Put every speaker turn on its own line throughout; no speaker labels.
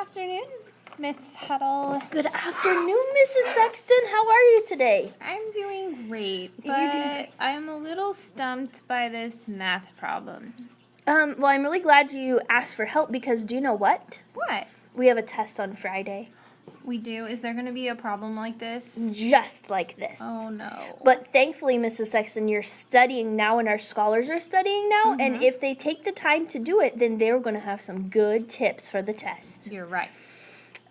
afternoon, Miss Huddle.
Good afternoon, Mrs. Sexton. How are you today?
I'm doing great,
You're doing
but
great.
I'm a little stumped by this math problem.
Well, I'm really glad you asked for help because do you know what?
What?
We have a test on Friday.
We do? Is there going to be a problem like this?
Just like this.
Oh, no.
But thankfully, Mrs. Sexton, you're studying now and our scholars are studying now. And if they take the time to do it, then they're going to have some good tips for the test.
You're right.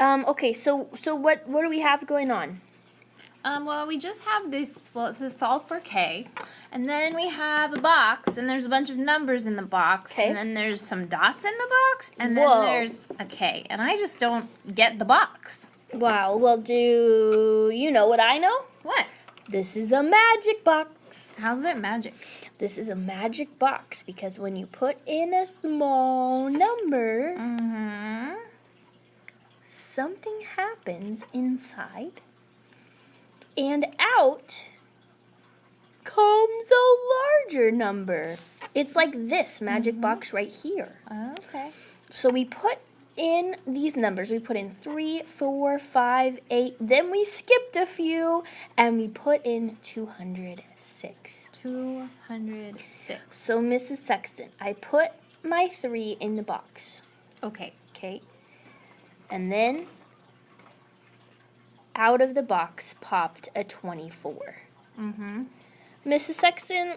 Okay, so what do we have going on?
Well, we just have this, it says solve for K, and then we have a box, and there's a bunch of numbers in the box,
Okay.
and then there's some dots in the box, and then
Whoa.
there's a K, and I just don't get the box.
Wow, well, do you know what I know?
What?
This is a magic box.
How's it magic?
This is a magic box because when you put in a small number, something happens inside, and out comes a larger number. It's like this magic box right here.
Okay.
So we put in these numbers. We put in 3, 4, 5, 8. Then we skipped a few, and we put in 206.
206.
So, Mrs. Sexton, I put my 3 in the box.
Okay.
Okay. And then out of the box popped a 24. Mrs. Sexton,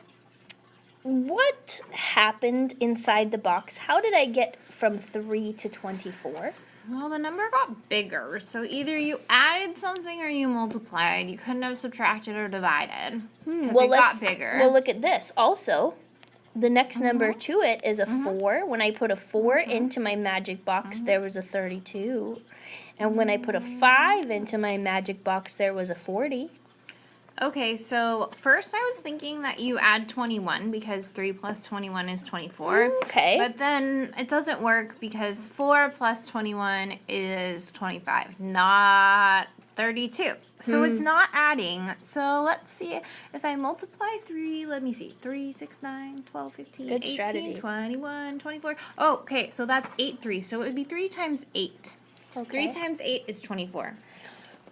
what happened inside the box? How did I get from 3 to 24?
Well, the number got bigger, so either you added something or you multiplied. You couldn't have subtracted or divided because it got bigger.
Well, look at this. Also, the next number to it is a 4. When I put a 4 into my magic box, there was a 32. And when I put a 5 into my magic box, there was a 40.
Okay, so first I was thinking that you add 21 because 3 plus 21 is 24.
Okay.
But then it doesn't work because 4 plus 21 is 25, not 32. So it's not adding. So let's see if I multiply 3, let me see. 3, 6, 9, 12, 15,
Good
18,
strategy.
21, 24. Oh, okay, so that's 8, 3. So it would be 3 times 8.
Okay.
3 times 8 is 24.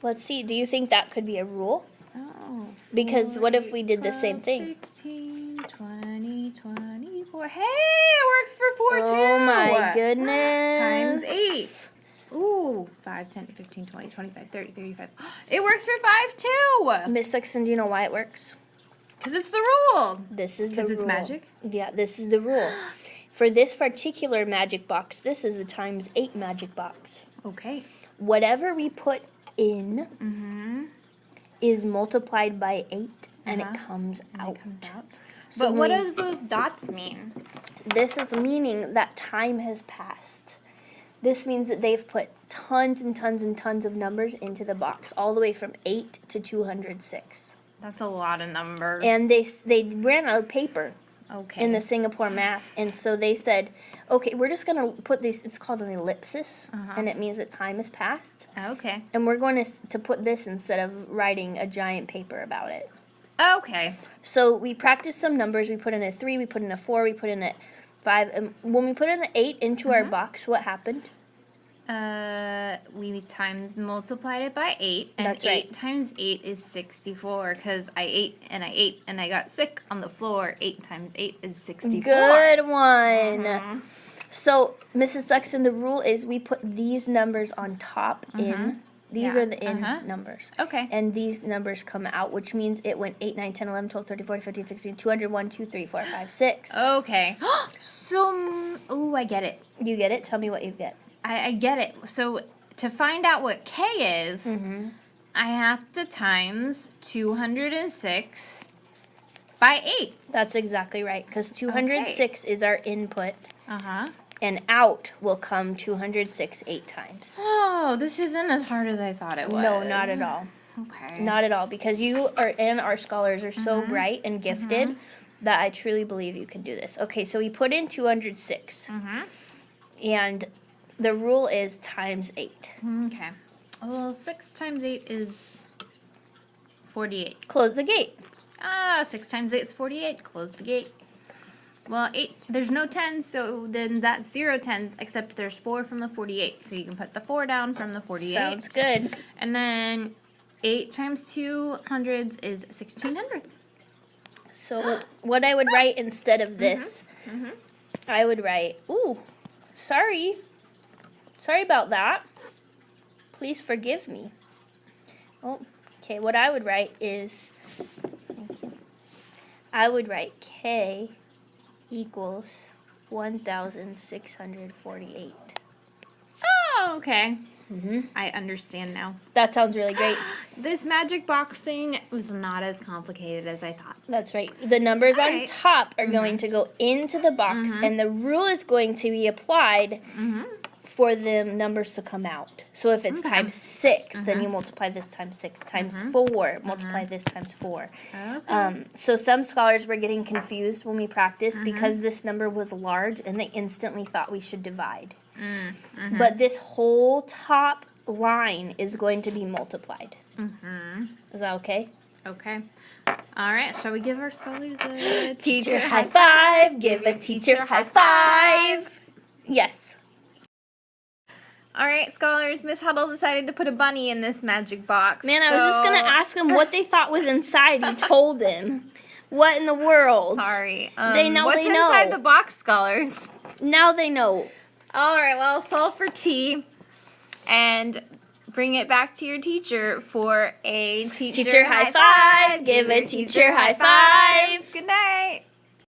Let's see. Do you think that could be a rule?
Oh,
Because what if
4,
we did the
12,
same thing?
16, 20, 24. Hey, it works for 4 too.
Oh my goodness.
Times 8. Ooh, 5, 10, 15, 20, 25, 30, 35. It works for 5 too.
Miss Sexton, do you know why it works?
Because it's the rule.
This is the
Because
rule.
it's magic?
Yeah, this is the rule. For this particular magic box, this is a times 8 magic box.
Okay.
Whatever we put in is multiplied by 8, and it comes out.
It comes out.
So
But what
when-
does those dots mean?
This is meaning that time has passed. This means that they've put tons and tons and tons of numbers into the box, all the way from 8 to 206.
That's a lot of numbers.
And they ran out of paper
okay.
in the Singapore math, and so they said, okay, we're just going to put this, it's called an ellipsis, and it means that time has passed.
Okay.
And we're going to put this instead of writing a giant paper about it.
Okay.
So we practiced some numbers. We put in a 3, we put in a 4, we put in a 5. And when we put in an 8 into our box, what happened?
We multiplied it by 8, and
That's
8
right.
times 8 is 64, because I ate, and I got sick on the floor. 8 times 8 is 64.
Good one. So, Mrs. Sexton, the rule is we put these numbers on top in. These
Yeah.
are the in numbers.
Okay.
And these numbers come out, which means it went 8, 9, 10, 11, 12, 13, 14, 15, 16, 201, 2, 3, 4, 5, 6.
Okay. So, I get it.
You get it? Tell me what you get.
I get it. So, to find out what K is, I have to times 206 by 8.
That's exactly right, because 206 is our input, and out will come 206 8 times.
Oh, this isn't as hard as I thought it was.
No, not at all.
Okay.
Not at all, because you are and our scholars are so bright and gifted that I truly believe you can do this. Okay, so we put in 206, and the rule is times 8.
Okay. Well, 6 times 8 is 48.
Close the gate.
6 times 8 is 48. Close the gate. Well, 8, there's no 10s, so then that's 0 10s, except there's 4 from the 48. So you can put the 4 down from the 48.
Sounds good.
And then 8 times 2 hundreds is 16 hundredths.
So what I would write instead of this, I would write, ooh, sorry about that. Please forgive me. Oh, okay, what I would write is, I would write K equals 1,648.
Oh, okay. I understand now.
That sounds really great.
This magic box thing was not as complicated as I thought.
That's right. The numbers on
Alright.
top are going to go into the box, and the rule is going to be applied for the numbers to come out. So if it's times 6, then you multiply this times 6, times 4, multiply this times 4.
Okay.
So some scholars were getting confused when we practiced because this number was large, and they instantly thought we should divide. But this whole top line is going to be multiplied. Is that okay?
Okay. All right. Shall we give our scholars a
Teacher high five. Give a teacher high five. Yes.
All right, scholars. Miss Huddle decided to put a bunny in this magic box.
Man, I was just going to ask them what they thought was inside. You told them. What in the world?
Sorry.
What's
they know. Inside the box, scholars?
Now they know.
All right. Well, solve for T, and bring it back to your teacher for a teacher
Teacher high five. Give a teacher high five.
Good night.